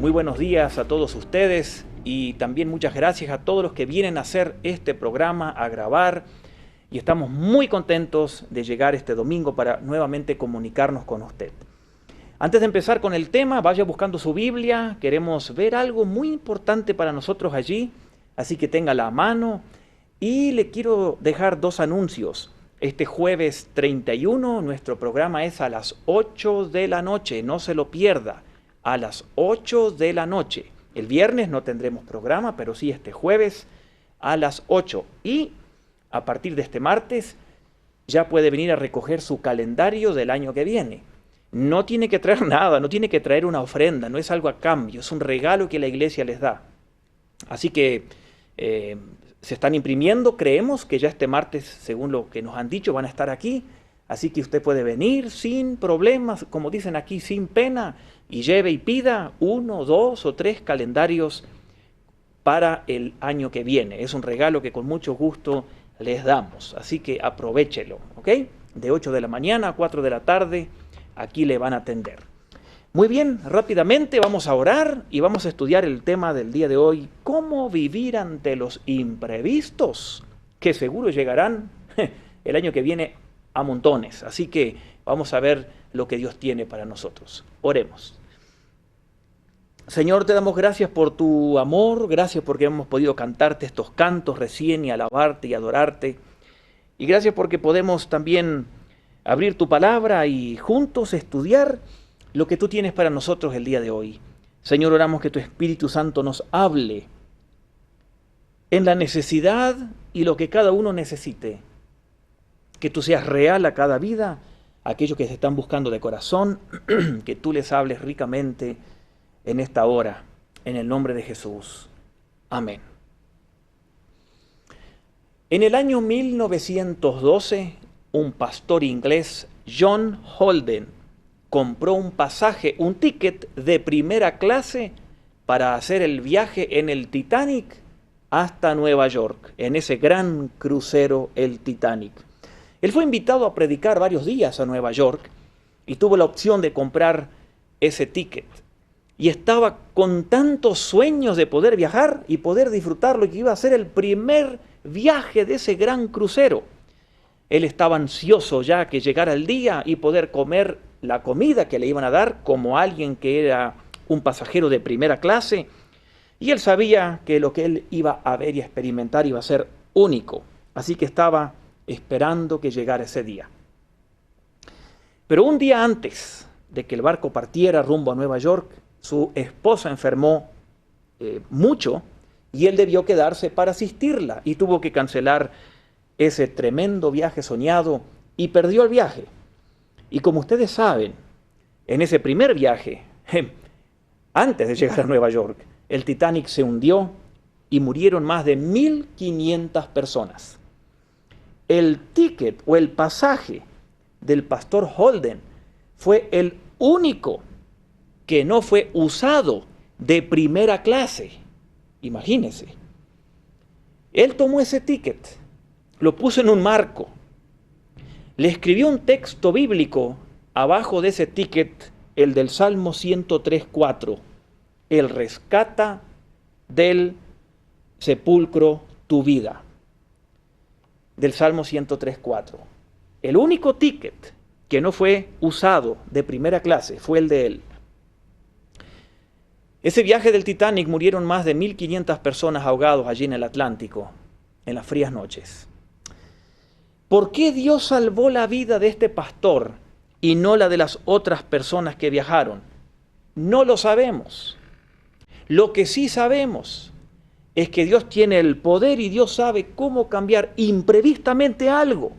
Muy buenos días a todos ustedes y también muchas gracias a todos los que vienen a hacer este programa, a grabar. Y estamos muy contentos de llegar este domingo para nuevamente comunicarnos con usted. Antes de empezar con el tema, vaya buscando su Biblia. Queremos ver algo muy importante para nosotros allí, así que téngala a mano. Y le quiero dejar dos anuncios. Este jueves 31, nuestro programa es a las 8 de la noche, no se lo pierda, a las 8 de la noche. El viernes no tendremos programa, pero sí este jueves a las 8. Y a partir de este martes ya puede venir a recoger su calendario del año que viene. No tiene que traer nada, no tiene que traer una ofrenda, no es algo a cambio, es un regalo que la iglesia les da. Así que se están imprimiendo, creemos que ya este martes, según lo que nos han dicho, van a estar aquí. Así que usted puede venir sin problemas, como dicen aquí, sin pena, y lleve y pida 1, 2 o 3 calendarios para el año que viene. Es un regalo que con mucho gusto les damos, así que aprovéchelo, ¿ok? De 8 de la mañana a 4 de la tarde, aquí le van a atender. Muy bien, rápidamente vamos a orar y vamos a estudiar el tema del día de hoy, cómo vivir ante los imprevistos, que seguro llegarán el año que viene a montones. Así que vamos a ver lo que Dios tiene para nosotros. Oremos. Señor, te damos gracias por tu amor, gracias porque hemos podido cantarte estos cantos recién y alabarte y adorarte. Y gracias porque podemos también abrir tu palabra y juntos estudiar lo que tú tienes para nosotros el día de hoy. Señor, oramos que tu Espíritu Santo nos hable en la necesidad y lo que cada uno necesite. Que tú seas real a cada vida, a aquellos que se están buscando de corazón, que tú les hables ricamente en esta hora, en el nombre de Jesús. Amén. En el año 1912, un pastor inglés, John Holden, compró un pasaje, un ticket de primera clase para hacer el viaje en el Titanic hasta Nueva York, en ese gran crucero, el Titanic. Él fue invitado a predicar varios días a Nueva York y tuvo la opción de comprar ese ticket. Y estaba con tantos sueños de poder viajar y poder disfrutarlo, y que iba a ser el primer viaje de ese gran crucero. Él estaba ansioso ya que llegara el día y poder comer la comida que le iban a dar como alguien que era un pasajero de primera clase. Y él sabía que lo que él iba a ver y a experimentar iba a ser único. Así que estaba esperando que llegara ese día. Pero un día antes de que el barco partiera rumbo a Nueva York, su esposa enfermó mucho y él debió quedarse para asistirla y tuvo que cancelar ese tremendo viaje soñado y perdió el viaje. Y como ustedes saben, en ese primer viaje, antes de llegar a Nueva York, el Titanic se hundió y murieron más de 1.500 personas. El ticket o el pasaje del pastor Holden fue el único que no fue usado de primera clase. Imagínense. Él tomó ese ticket, lo puso en un marco, le escribió un texto bíblico abajo de ese ticket, el del Salmo 103:4. Él rescata del sepulcro tu vida. Del Salmo 103:4. El único ticket que no fue usado de primera clase fue el de él. Ese viaje del Titanic murieron más de 1.500 personas ahogados allí en el Atlántico, en las frías noches. ¿Por qué Dios salvó la vida de este pastor y no la de las otras personas que viajaron? No lo sabemos. Lo que sí sabemos es que Dios tiene el poder y Dios sabe cómo cambiar imprevistamente algo.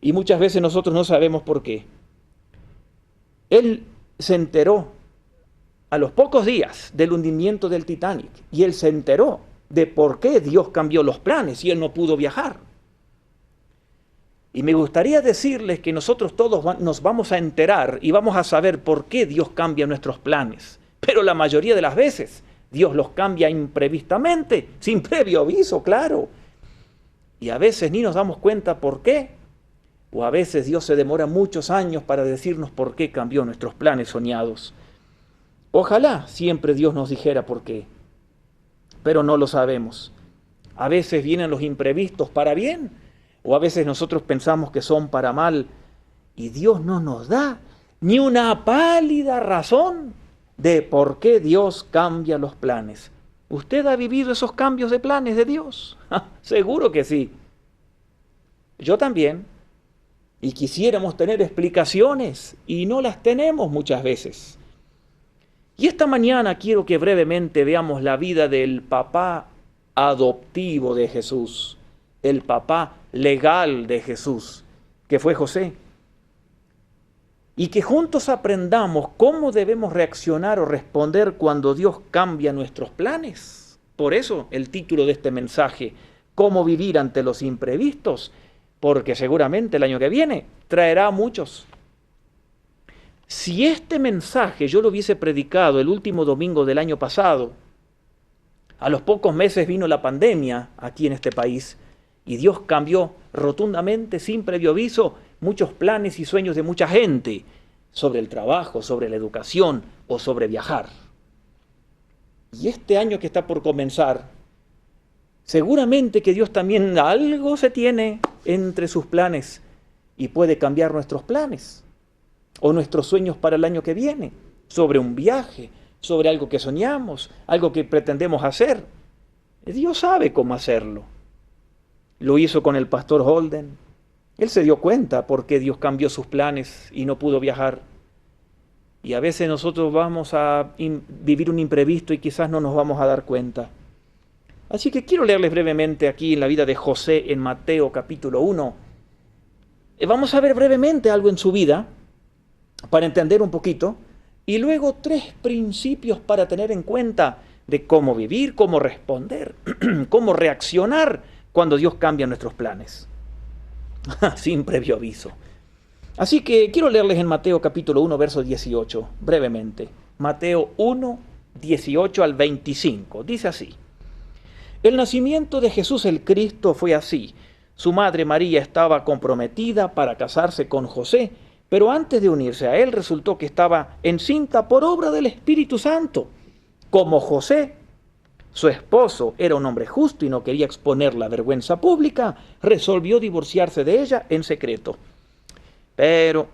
Y muchas veces nosotros no sabemos por qué. Él se enteró a los pocos días del hundimiento del Titanic y él se enteró de por qué Dios cambió los planes y él no pudo viajar. Y me gustaría decirles que nosotros todos nos vamos a enterar y vamos a saber por qué Dios cambia nuestros planes. Pero la mayoría de las veces Dios los cambia imprevistamente, sin previo aviso, claro. Y a veces ni nos damos cuenta por qué. O a veces Dios se demora muchos años para decirnos por qué cambió nuestros planes soñados. Ojalá siempre Dios nos dijera por qué, pero no lo sabemos. A veces vienen los imprevistos para bien, o a veces nosotros pensamos que son para mal, y Dios no nos da ni una pálida razón de por qué Dios cambia los planes. ¿Usted ha vivido esos cambios de planes de Dios? Seguro que sí. Yo también. Y quisiéramos tener explicaciones, y no las tenemos muchas veces. Y esta mañana quiero que brevemente veamos la vida del papá adoptivo de Jesús, el papá legal de Jesús, que fue José. Y que juntos aprendamos cómo debemos reaccionar o responder cuando Dios cambia nuestros planes. Por eso el título de este mensaje, ¿cómo vivir ante los imprevistos? Porque seguramente el año que viene traerá muchos. Si este mensaje yo lo hubiese predicado el último domingo del año pasado, a los pocos meses vino la pandemia aquí en este país y Dios cambió rotundamente, sin previo aviso, muchos planes y sueños de mucha gente sobre el trabajo, sobre la educación o sobre viajar. Y este año que está por comenzar, seguramente que Dios también algo se tiene entre sus planes y puede cambiar nuestros planes o nuestros sueños para el año que viene, sobre un viaje, sobre algo que soñamos, algo que pretendemos hacer. Dios sabe cómo hacerlo. Lo hizo con el pastor Holden. Él se dio cuenta por qué Dios cambió sus planes y no pudo viajar. Y a veces nosotros vamos a vivir un imprevisto y quizás no nos vamos a dar cuenta. Así que quiero leerles brevemente aquí en la vida de José en Mateo capítulo 1. Vamos a ver brevemente algo en su vida para entender un poquito y luego 3 principios para tener en cuenta de cómo vivir, cómo responder, cómo reaccionar cuando Dios cambia nuestros planes. Sin previo aviso. Así que quiero leerles en Mateo capítulo 1, verso 18, brevemente. Mateo 1, 18 al 25. Dice así: El nacimiento de Jesús el Cristo fue así. Su madre María estaba comprometida para casarse con José, pero antes de unirse a él resultó que estaba encinta por obra del Espíritu Santo. Como José, su esposo, era un hombre justo y no quería exponer la vergüenza pública, resolvió divorciarse de ella en secreto. Pero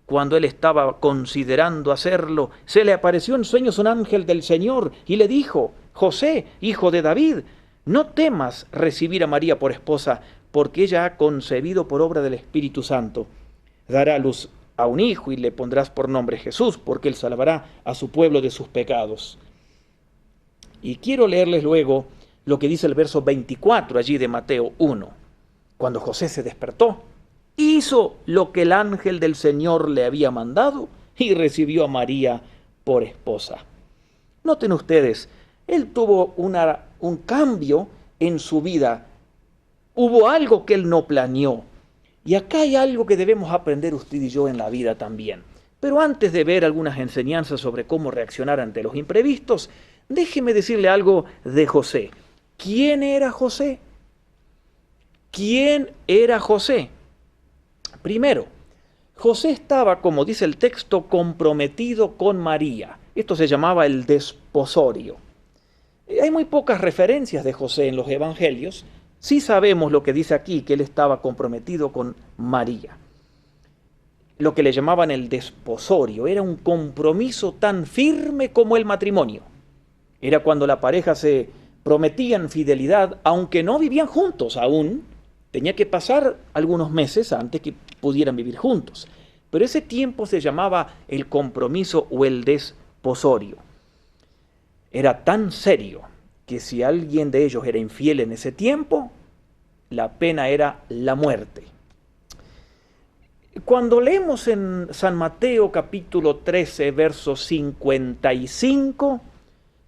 cuando él estaba considerando hacerlo, se le apareció en sueños un ángel del Señor y le dijo: José, hijo de David, no temas recibir a María por esposa, porque ella ha concebido por obra del Espíritu Santo. Dará a luz a un hijo y le pondrás por nombre Jesús, porque él salvará a su pueblo de sus pecados. Y quiero leerles luego lo que dice el verso 24 allí de Mateo 1. Cuando José se despertó, hizo lo que el ángel del Señor le había mandado y recibió a María por esposa. Noten ustedes, él tuvo un cambio en su vida. Hubo algo que él no planeó. Y acá hay algo que debemos aprender usted y yo en la vida también. Pero antes de ver algunas enseñanzas sobre cómo reaccionar ante los imprevistos, déjeme decirle algo de José. ¿Quién era José? ¿Quién era José? Primero, José estaba, como dice el texto, comprometido con María. Esto se llamaba el desposorio. Hay muy pocas referencias de José en los evangelios. Sí sabemos lo que dice aquí, que él estaba comprometido con María. Lo que le llamaban el desposorio era un compromiso tan firme como el matrimonio. Era cuando la pareja se prometían fidelidad, aunque no vivían juntos aún. Tenía que pasar algunos meses antes que pudieran vivir juntos. Pero ese tiempo se llamaba el compromiso o el desposorio. Era tan serio que si alguien de ellos era infiel en ese tiempo, la pena era la muerte. Cuando leemos en San Mateo capítulo 13, verso 55,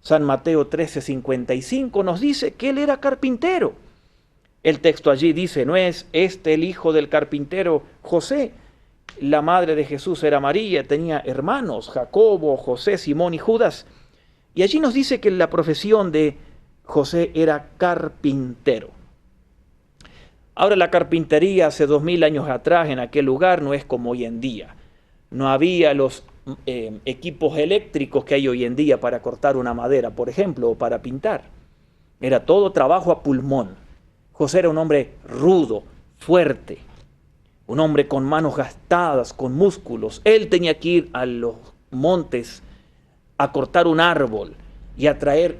San Mateo 13, 55 nos dice que él era carpintero. El texto allí dice: ¿no es este el hijo del carpintero José? La madre de Jesús era María, tenía hermanos, Jacobo, José, Simón y Judas. Y allí nos dice que la profesión de José era carpintero. Ahora, la carpintería hace 2000 años atrás en aquel lugar no es como hoy en día. No había los equipos eléctricos que hay hoy en día para cortar una madera, por ejemplo, o para pintar. Era todo trabajo a pulmón. José era un hombre rudo, fuerte, un hombre con manos gastadas, con músculos. Él tenía que ir a los montes a cortar un árbol y a traer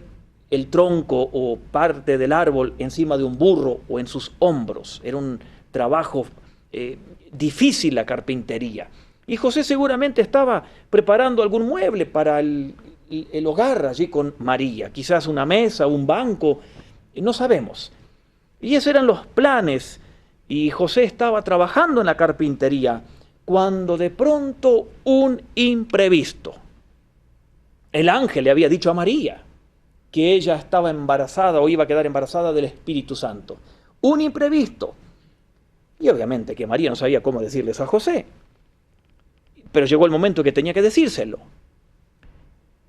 el tronco o parte del árbol encima de un burro o en sus hombros. Era un trabajo difícil la carpintería. Y José seguramente estaba preparando algún mueble para el hogar allí con María, quizás una mesa, un banco, no sabemos. Y esos eran los planes, y José estaba trabajando en la carpintería cuando de pronto un imprevisto. El ángel le había dicho a María que ella estaba embarazada o iba a quedar embarazada del Espíritu Santo. Un imprevisto. Y obviamente que María no sabía cómo decirle eso a José. Pero llegó el momento que tenía que decírselo.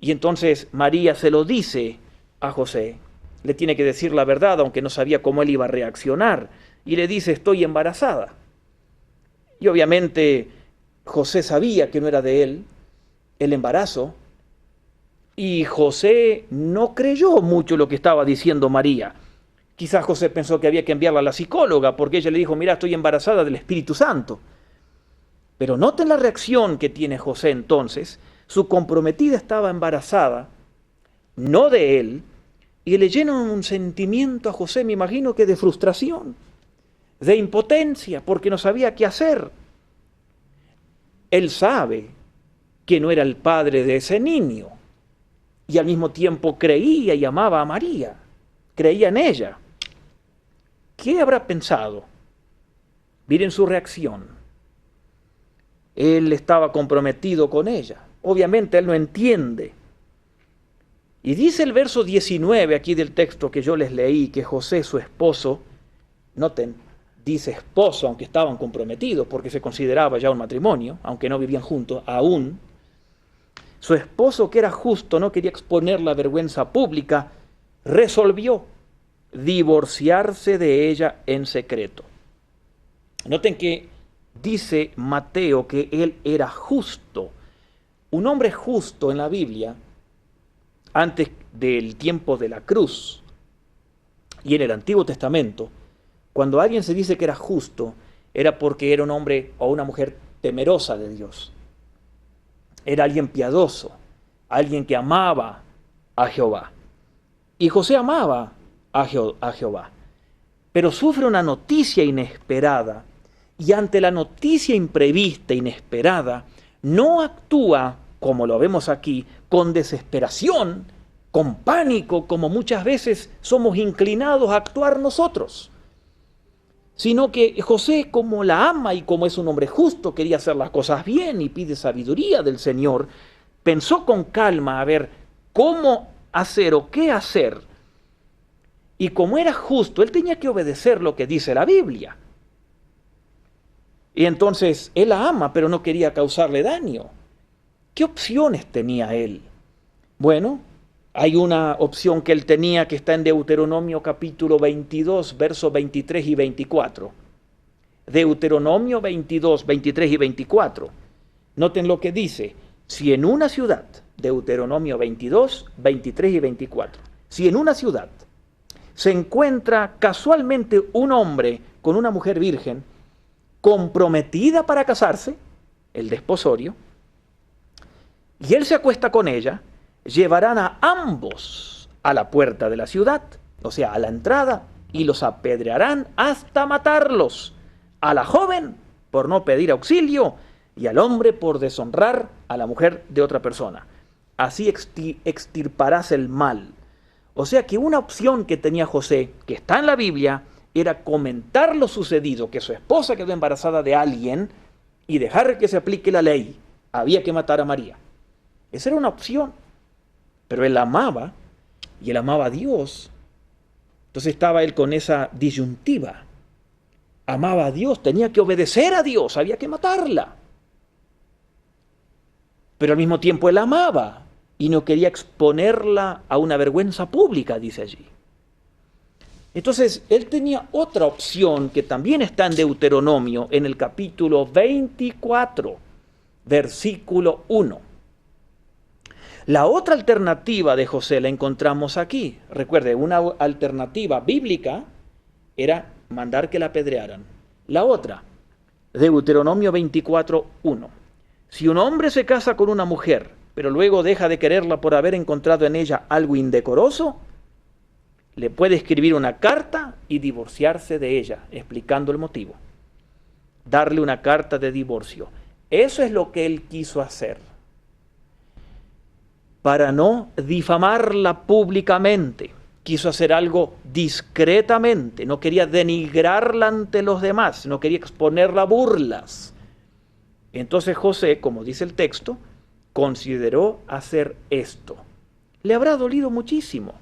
Y entonces María se lo dice a José. Le tiene que decir la verdad, aunque no sabía cómo él iba a reaccionar. Y le dice, estoy embarazada. Y obviamente José sabía que no era de él el embarazo. Y José no creyó mucho lo que estaba diciendo María. Quizás José pensó que había que enviarla a la psicóloga, porque ella le dijo, mira, estoy embarazada del Espíritu Santo. Pero noten la reacción que tiene José entonces. Su comprometida estaba embarazada, no de él, y le llena un sentimiento a José, me imagino que de frustración, de impotencia, porque no sabía qué hacer. Él sabe que no era el padre de ese niño, y al mismo tiempo creía y amaba a María, creía en ella. ¿Qué habrá pensado? Miren su reacción. Él estaba comprometido con ella. Obviamente él no entiende. Y dice el verso 19 aquí del texto que yo les leí, que José, su esposo, noten, dice esposo, aunque estaban comprometidos, porque se consideraba ya un matrimonio, aunque no vivían juntos aún. Su esposo, que era justo, no quería exponer la vergüenza pública, resolvió divorciarse de ella en secreto. Noten que dice Mateo que él era justo. Un hombre justo en la Biblia, antes del tiempo de la cruz y en el Antiguo Testamento, cuando alguien se dice que era justo, era porque era un hombre o una mujer temerosa de Dios. Era alguien piadoso, alguien que amaba a Jehová. Y José amaba a Jehová. Pero sufre una noticia inesperada, y ante la noticia imprevista, inesperada, no actúa, como lo vemos aquí, con desesperación, con pánico, como muchas veces somos inclinados a actuar nosotros, sino que José, como la ama y como es un hombre justo, quería hacer las cosas bien y pide sabiduría del Señor, pensó con calma a ver cómo hacer o qué hacer. Y como era justo, él tenía que obedecer lo que dice la Biblia. Y entonces él la ama, pero no quería causarle daño. ¿Qué opciones tenía él? Bueno, hay una opción que él tenía que está en Deuteronomio capítulo 22, versos 23 y 24. Deuteronomio 22, 23 y 24. Noten lo que dice. Si en una ciudad, Deuteronomio 22, 23 y 24. Si en una ciudad se encuentra casualmente un hombre con una mujer virgen, comprometida para casarse, el desposorio, y él se acuesta con ella, llevarán a ambos a la puerta de la ciudad, o sea, a la entrada, y los apedrearán hasta matarlos, a la joven por no pedir auxilio, y al hombre por deshonrar a la mujer de otra persona. Así extirparás el mal. O sea que una opción que tenía José, que está en la Biblia, era comentar lo sucedido, que su esposa quedó embarazada de alguien y dejar que se aplique la ley. Había que matar a María. Esa era una opción. Pero él amaba, y él amaba a Dios. Entonces estaba él con esa disyuntiva. Amaba a Dios, tenía que obedecer a Dios, había que matarla. Pero al mismo tiempo él amaba y no quería exponerla a una vergüenza pública, dice allí. Entonces, él tenía otra opción que también está en Deuteronomio, en el capítulo 24. versículo 1. La otra alternativa de José la encontramos aquí. Recuerde, una alternativa bíblica era mandar que la apedrearan. La otra, Deuteronomio 24:1. Si un hombre se casa con una mujer, pero luego deja de quererla por haber encontrado en ella algo indecoroso, le puede escribir una carta y divorciarse de ella, explicando el motivo. Darle una carta de divorcio. Eso es lo que él quiso hacer, para no difamarla públicamente. Quiso hacer algo discretamente, no quería denigrarla ante los demás, no quería exponerla a burlas. Entonces José, como dice el texto, consideró hacer esto. Le habrá dolido muchísimo.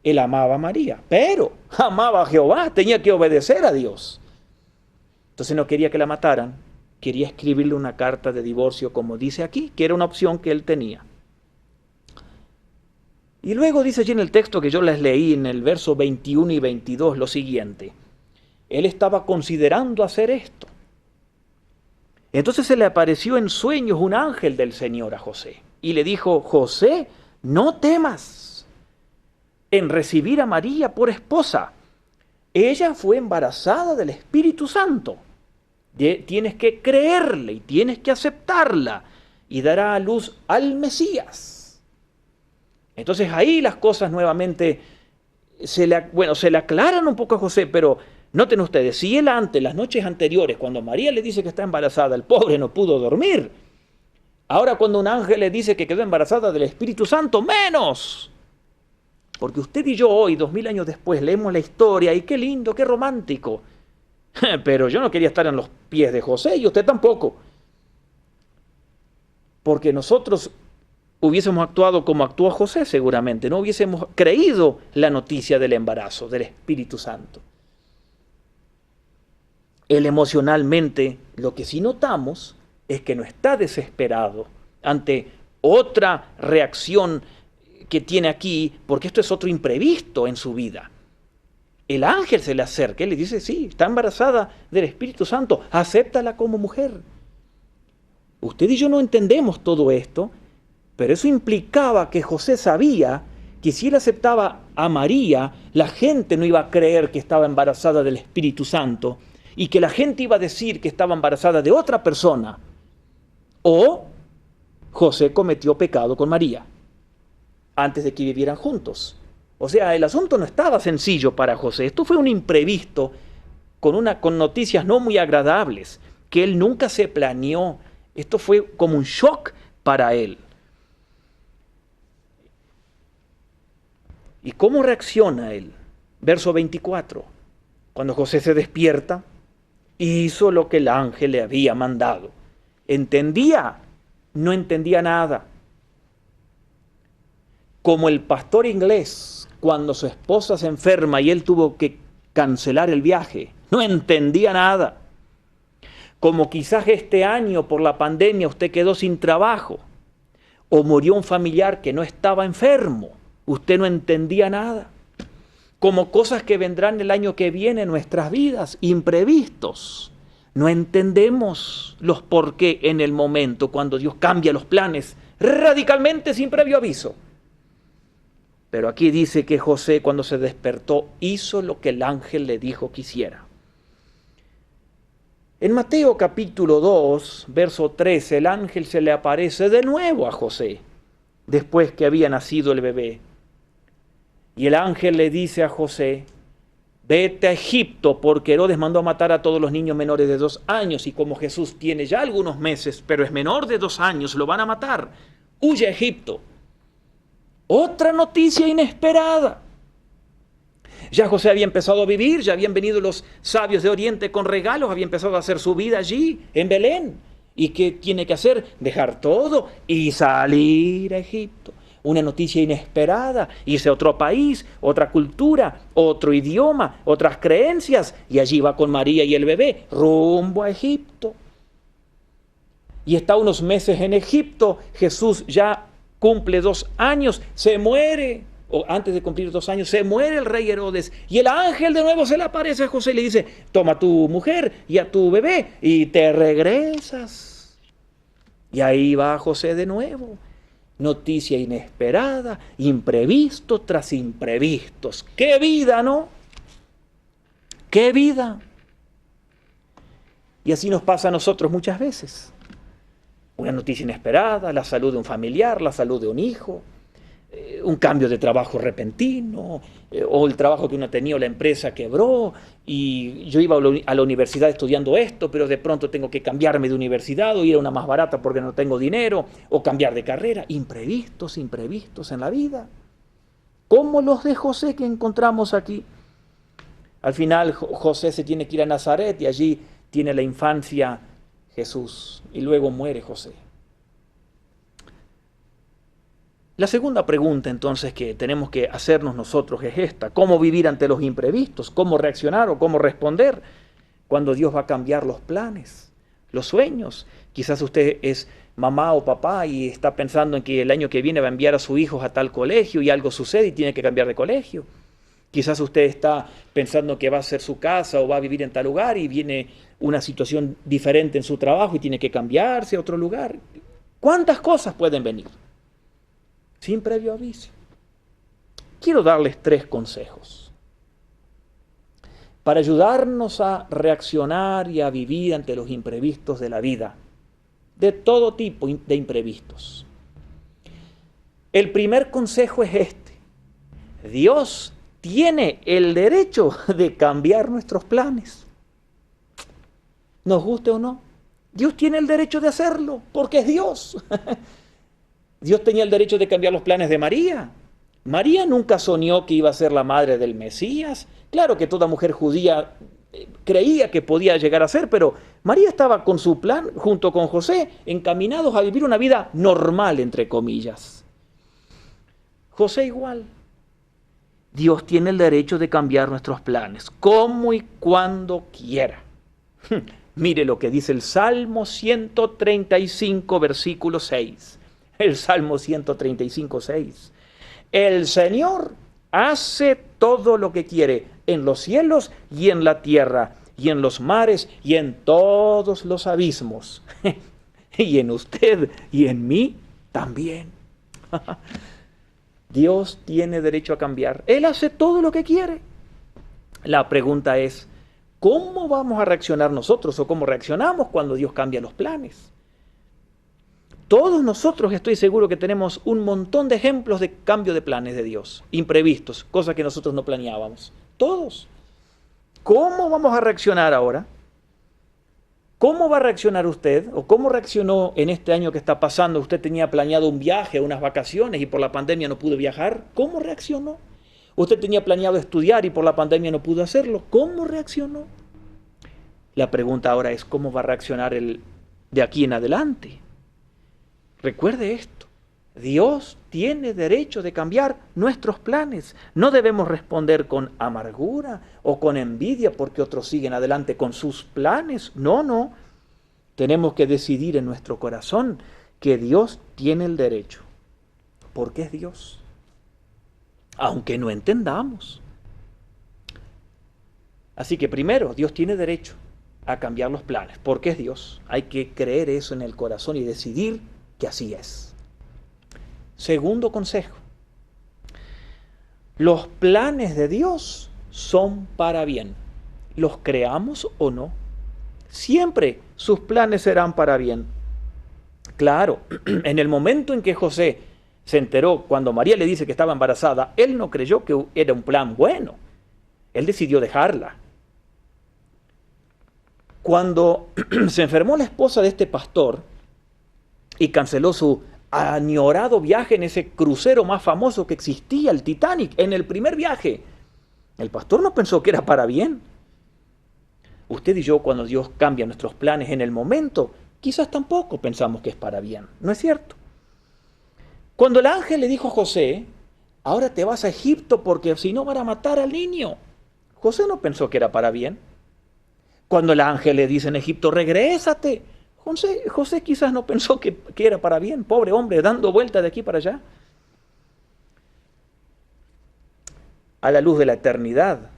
Él amaba a María, pero amaba a Jehová, tenía que obedecer a Dios. Entonces no quería que la mataran, quería escribirle una carta de divorcio, como dice aquí, que era una opción que él tenía. Y luego dice allí en el texto que yo les leí en el verso 21 y 22 lo siguiente. Él estaba considerando hacer esto. Entonces se le apareció en sueños un ángel del Señor a José y le dijo: José, no temas en recibir a María por esposa. Ella fue embarazada del Espíritu Santo. Tienes que creerle y tienes que aceptarla y dará a luz al Mesías. Entonces ahí las cosas nuevamente se le aclaran un poco a José, pero noten ustedes, si él antes, las noches anteriores, cuando María le dice que está embarazada, el pobre no pudo dormir. Ahora cuando un ángel le dice que quedó embarazada del Espíritu Santo, menos. Porque usted y yo hoy, 2000 años después, leemos la historia y qué lindo, qué romántico. Pero yo no quería estar en los pies de José y usted tampoco. Porque nosotros hubiésemos actuado como actuó José seguramente, no hubiésemos creído la noticia del embarazo del Espíritu Santo. Él emocionalmente, lo que sí notamos es que no está desesperado ante otra reacción que tiene aquí, porque esto es otro imprevisto en su vida. El ángel se le acerca y le dice: sí, está embarazada del Espíritu Santo, acéptala como mujer. Usted y yo no entendemos todo esto, pero eso implicaba que José sabía que si él aceptaba a María, la gente no iba a creer que estaba embarazada del Espíritu Santo y que la gente iba a decir que estaba embarazada de otra persona. O José cometió pecado con María antes de que vivieran juntos. O sea, el asunto no estaba sencillo para José. Esto fue un imprevisto con noticias no muy agradables que él nunca se planeó. Esto fue como un shock para él. ¿Y cómo reacciona él? Verso 24. Cuando José se despierta, hizo lo que el ángel le había mandado. ¿Entendía? No entendía nada. Como el pastor inglés, cuando su esposa se enferma y él tuvo que cancelar el viaje, no entendía nada. Como quizás este año por la pandemia usted quedó sin trabajo o murió un familiar que no estaba enfermo, usted no entendía nada. Como cosas que vendrán el año que viene en nuestras vidas, imprevistos. No entendemos los por qué en el momento cuando Dios cambia los planes radicalmente sin previo aviso. Pero aquí dice que José, cuando se despertó, hizo lo que el ángel le dijo que hiciera. En Mateo capítulo 2, verso 13, el ángel se le aparece de nuevo a José, después que había nacido el bebé. Y el ángel le dice a José: vete a Egipto, porque Herodes mandó a matar a todos los niños menores de 2 años, y como Jesús tiene ya algunos meses, pero es menor de 2 años, lo van a matar. Huye a Egipto. Otra noticia inesperada. Ya José había empezado a vivir, ya habían venido los sabios de Oriente con regalos, había empezado a hacer su vida allí, en Belén. ¿Y qué tiene que hacer? Dejar todo y salir a Egipto. Una noticia inesperada, irse a otro país, otra cultura, otro idioma, otras creencias, y allí va con María y el bebé, rumbo a Egipto. Y está unos meses en Egipto, Jesús ya cumple 2 años, se muere, o antes de cumplir 2 años, se muere el rey Herodes, y el ángel de nuevo se le aparece a José y le dice: toma a tu mujer y a tu bebé y te regresas. Y ahí va José de nuevo. Noticia inesperada, imprevisto tras imprevistos. ¡Qué vida!, ¿no? ¡Qué vida! Y así nos pasa a nosotros muchas veces. Una noticia inesperada, la salud de un familiar, la salud de un hijo, un cambio de trabajo repentino, o el trabajo que uno tenía o la empresa quebró, y yo iba a la universidad estudiando esto, pero de pronto tengo que cambiarme de universidad o ir a una más barata porque no tengo dinero, o cambiar de carrera. Imprevistos, imprevistos en la vida. Como los de José que encontramos aquí. Al final José se tiene que ir a Nazaret y allí tiene la infancia Jesús y luego muere José. La segunda pregunta entonces que tenemos que hacernos nosotros es esta: ¿cómo vivir ante los imprevistos? ¿Cómo reaccionar o cómo responder cuando Dios va a cambiar los planes, los sueños? Quizás usted es mamá o papá y está pensando en que el año que viene va a enviar a sus hijos a tal colegio y algo sucede y tiene que cambiar de colegio. Quizás usted está pensando que va a ser su casa o va a vivir en tal lugar y viene una situación diferente en su trabajo y tiene que cambiarse a otro lugar. ¿Cuántas cosas pueden venir sin previo aviso? Quiero darles 3 consejos para ayudarnos a reaccionar y a vivir ante los imprevistos de la vida, de todo tipo de imprevistos. El primer consejo es este: Dios tiene el derecho de cambiar nuestros planes. Nos guste o no, Dios tiene el derecho de hacerlo, porque es Dios. Dios tenía el derecho de cambiar los planes de María. María nunca soñó que iba a ser la madre del Mesías. Claro que toda mujer judía creía que podía llegar a ser, pero María estaba con su plan, junto con José, encaminados a vivir una vida normal, entre comillas. José igual. Dios tiene el derecho de cambiar nuestros planes, como y cuando quiera. Mire lo que dice el Salmo 135, versículo 6. El Salmo 135, 6. El Señor hace todo lo que quiere en los cielos y en la tierra, y en los mares y en todos los abismos. Y en usted y en mí también. Dios tiene derecho a cambiar. Él hace todo lo que quiere. La pregunta es, ¿cómo vamos a reaccionar nosotros o cómo reaccionamos cuando Dios cambia los planes? Todos nosotros estoy seguro que tenemos un montón de ejemplos de cambio de planes de Dios, imprevistos, cosas que nosotros no planeábamos. Todos. ¿Cómo vamos a reaccionar ahora? ¿Cómo va a reaccionar usted? ¿O cómo reaccionó en este año que está pasando? Usted tenía planeado un viaje, unas vacaciones y por la pandemia no pudo viajar. ¿Cómo reaccionó? Usted tenía planeado estudiar y por la pandemia no pudo hacerlo. ¿Cómo reaccionó? La pregunta ahora es, ¿cómo va a reaccionar él de aquí en adelante? Recuerde esto. Dios tiene derecho de cambiar nuestros planes. No debemos responder con amargura o con envidia porque otros siguen adelante con sus planes. No, no. Tenemos que decidir en nuestro corazón que Dios tiene el derecho, porque es Dios, aunque no entendamos. Así que primero, Dios tiene derecho a cambiar los planes, porque es Dios. Hay que creer eso en el corazón y decidir que así es. Segundo consejo: los planes de Dios son para bien, los creamos o no. Siempre sus planes serán para bien. Claro, en el momento en que José se enteró, cuando María le dice que estaba embarazada, él no creyó que era un plan bueno. Él decidió dejarla. Cuando se enfermó la esposa de este pastor y canceló su añorado viaje en ese crucero más famoso que existía, el Titanic, en el primer viaje, el pastor no pensó que era para bien. Usted y yo, cuando Dios cambia nuestros planes en el momento, quizás tampoco pensamos que es para bien, ¿no es cierto? Cuando el ángel le dijo a José, ahora te vas a Egipto porque si no van a matar al niño, José no pensó que era para bien. Cuando el ángel le dice en Egipto, regrésate, José quizás no pensó que era para bien, pobre hombre, dando vueltas de aquí para allá. A la luz de la eternidad,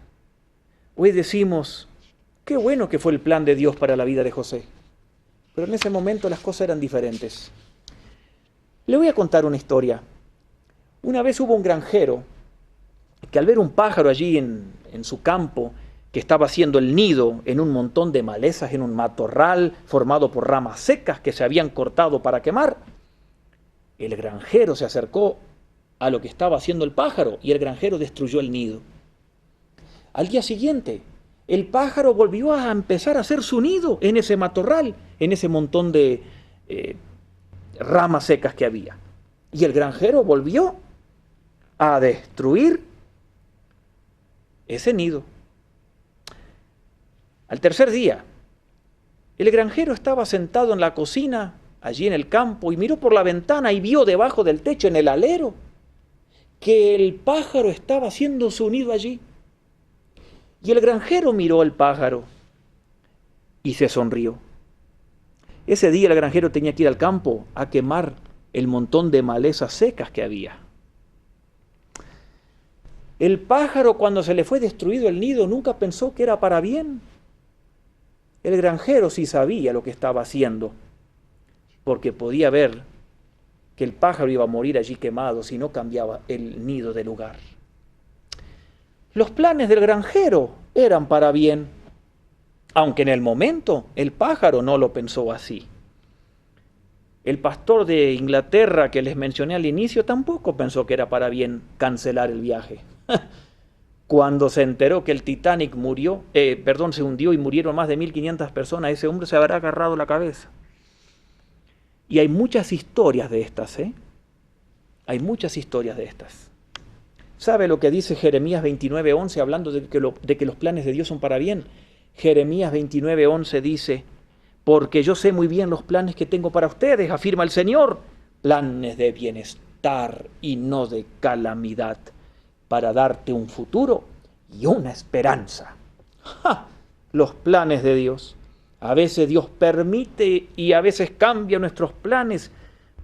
hoy decimos, qué bueno que fue el plan de Dios para la vida de José. Pero en ese momento las cosas eran diferentes. Le voy a contar una historia. Una vez hubo un granjero que al ver un pájaro allí en su campo, que estaba haciendo el nido en un montón de malezas, en un matorral formado por ramas secas que se habían cortado para quemar, el granjero se acercó a lo que estaba haciendo el pájaro y el granjero destruyó el nido. Al día siguiente, el pájaro volvió a empezar a hacer su nido en ese matorral, en ese montón de ramas secas que había. Y el granjero volvió a destruir ese nido. Al tercer día, el granjero estaba sentado en la cocina, allí en el campo, y miró por la ventana y vio debajo del techo, en el alero, que el pájaro estaba haciendo su nido allí. Y el granjero miró al pájaro y se sonrió. Ese día el granjero tenía que ir al campo a quemar el montón de malezas secas que había. El pájaro, cuando se le fue destruido el nido, nunca pensó que era para bien. El granjero sí sabía lo que estaba haciendo, porque podía ver que el pájaro iba a morir allí quemado si no cambiaba el nido de lugar. Los planes del granjero eran para bien, aunque en el momento el pájaro no lo pensó así. El pastor de Inglaterra que les mencioné al inicio tampoco pensó que era para bien cancelar el viaje. Cuando se enteró que el Titanic se hundió y murieron más de 1.500 personas, ese hombre se habrá agarrado la cabeza. Y hay muchas historias de estas, Hay muchas historias de estas. ¿Sabe lo que dice Jeremías 29:11 hablando de que los planes de Dios son para bien? Jeremías 29:11 dice: porque yo sé muy bien los planes que tengo para ustedes, afirma el Señor, planes de bienestar y no de calamidad, para darte un futuro y una esperanza. ¡Ja! Los planes de Dios. A veces Dios permite y a veces cambia nuestros planes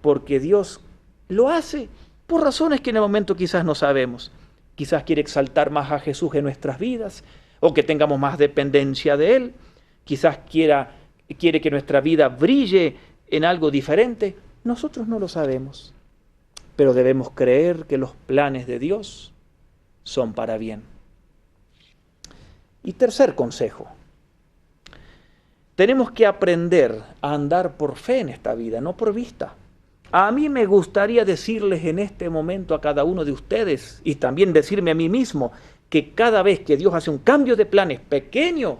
porque Dios lo hace por razones que en el momento quizás no sabemos. Quizás quiere exaltar más a Jesús en nuestras vidas o que tengamos más dependencia de Él. Quizás quiere que nuestra vida brille en algo diferente. Nosotros no lo sabemos, pero debemos creer que los planes de Dios son para bien. Y tercer consejo, tenemos que aprender a andar por fe en esta vida, no por vista. A mí me gustaría decirles en este momento a cada uno de ustedes y también decirme a mí mismo que cada vez que Dios hace un cambio de planes pequeño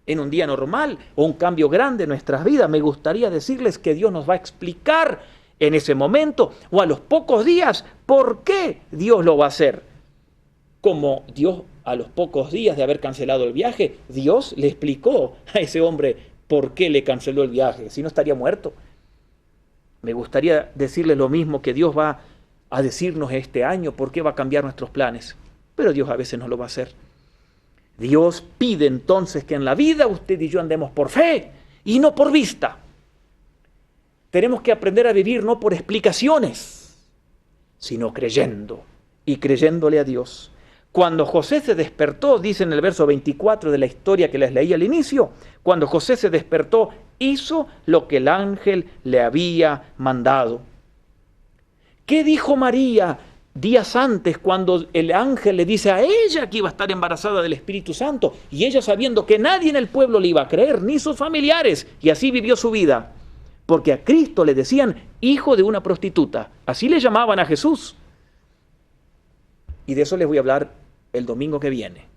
en un día normal o un cambio grande en nuestras vidas, me gustaría decirles que Dios nos va a explicar en ese momento o a los pocos días por qué Dios lo va a hacer. Como Dios a los pocos días de haber cancelado el viaje, Dios le explicó a ese hombre por qué le canceló el viaje, si no estaría muerto. Me gustaría decirle lo mismo que Dios va a decirnos este año, por qué va a cambiar nuestros planes, pero Dios a veces no lo va a hacer. Dios pide entonces que en la vida usted y yo andemos por fe y no por vista. Tenemos que aprender a vivir no por explicaciones, sino creyendo y creyéndole a Dios. Cuando José se despertó, dice en el verso 24 de la historia que les leí al inicio, cuando José se despertó, hizo lo que el ángel le había mandado. ¿Qué dijo María días antes cuando el ángel le dice a ella que iba a estar embarazada del Espíritu Santo? Y ella sabiendo que nadie en el pueblo le iba a creer, ni sus familiares, y así vivió su vida. Porque a Cristo le decían hijo de una prostituta, así le llamaban a Jesús. Y de eso les voy a hablar el domingo que viene.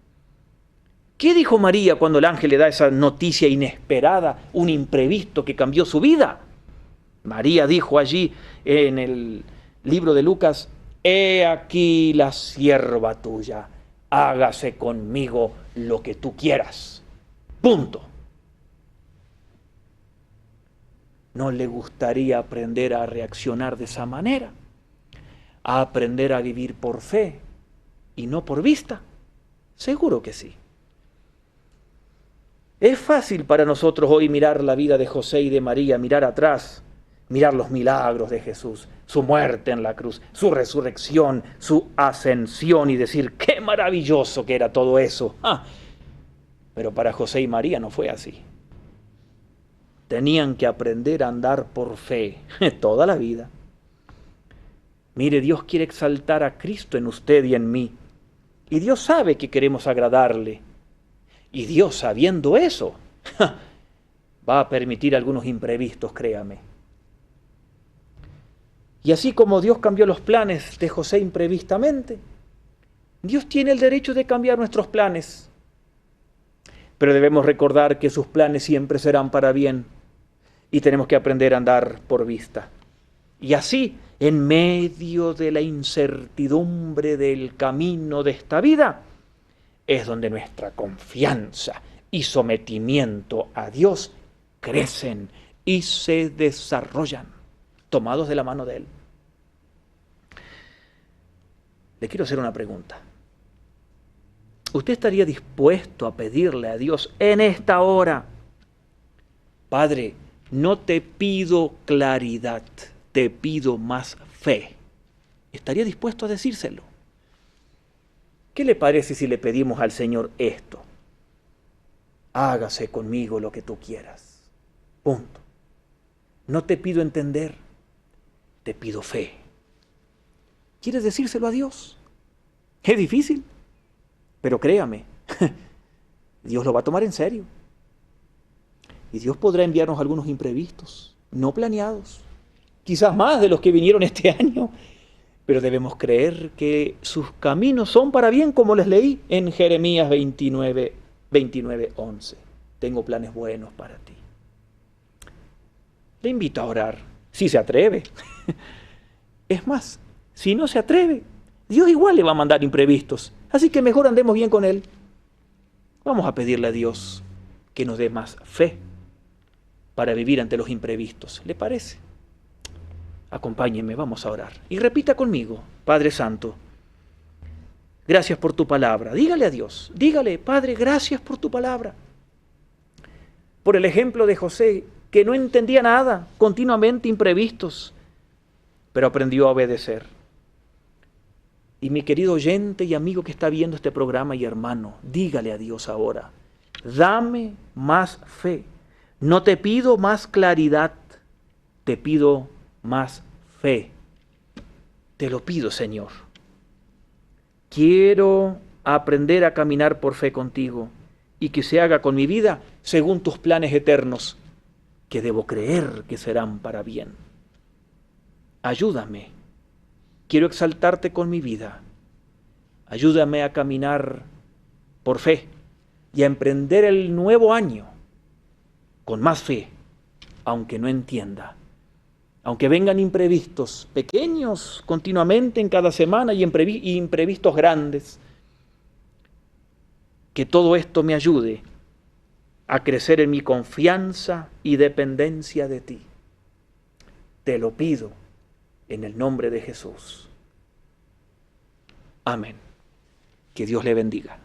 ¿Qué dijo María cuando el ángel le da esa noticia inesperada, un imprevisto que cambió su vida? María dijo allí en el libro de Lucas: he aquí la sierva tuya, hágase conmigo lo que tú quieras. Punto. ¿No le gustaría aprender a reaccionar de esa manera? ¿A aprender a vivir por fe y no por vista? Seguro que sí. Es fácil para nosotros hoy mirar la vida de José y de María, mirar atrás, mirar los milagros de Jesús, su muerte en la cruz, su resurrección, su ascensión y decir qué maravilloso que era todo eso. Pero para José y María no fue así. tenían que aprender a andar por fe toda la vida. Mire, Dios quiere exaltar a Cristo en usted y en mí. Y Dios sabe que queremos agradarle. Y Dios, sabiendo eso, va a permitir algunos imprevistos, créame. Y así como Dios cambió los planes de José imprevistamente, Dios tiene el derecho de cambiar nuestros planes. Pero debemos recordar que sus planes siempre serán para bien. Y tenemos que aprender a andar por vista. Y así, en medio de la incertidumbre del camino de esta vida, es donde nuestra confianza y sometimiento a Dios crecen y se desarrollan, tomados de la mano de Él. Le quiero hacer una pregunta. ¿Usted estaría dispuesto a pedirle a Dios en esta hora: Padre, no te pido claridad, te pido más fe? ¿Estaría dispuesto a decírselo? ¿Qué le parece si le pedimos al Señor esto? Hágase conmigo lo que tú quieras. Punto. No te pido entender, te pido fe. ¿Quieres decírselo a Dios? Es difícil, pero créame, Dios lo va a tomar en serio. Y Dios podrá enviarnos algunos imprevistos, no planeados, quizás más de los que vinieron este año, pero debemos creer que sus caminos son para bien, como les leí en Jeremías 29:11. Tengo planes buenos para ti. Le invito a orar, si se atreve. Es más, si no se atreve, Dios igual le va a mandar imprevistos, así que mejor andemos bien con Él. Vamos a pedirle a Dios que nos dé más fe para vivir ante los imprevistos. ¿Le parece? Acompáñenme, vamos a orar. Y repita conmigo: Padre Santo, gracias por tu palabra. Dígale a Dios, dígale: Padre, gracias por tu palabra. Por el ejemplo de José, que no entendía nada, continuamente imprevistos, pero aprendió a obedecer. Y mi querido oyente y amigo que está viendo este programa y hermano, dígale a Dios ahora: dame más fe. No te pido más claridad, te pido más fe. Te lo pido, Señor. Quiero aprender a caminar por fe contigo y que se haga con mi vida según tus planes eternos, que debo creer que serán para bien. Ayúdame. Quiero exaltarte con mi vida. Ayúdame a caminar por fe y a emprender el nuevo año con más fe, aunque no entienda. Aunque vengan imprevistos pequeños continuamente en cada semana y imprevistos grandes, que todo esto me ayude a crecer en mi confianza y dependencia de ti. Te lo pido en el nombre de Jesús. Amén. Que Dios le bendiga.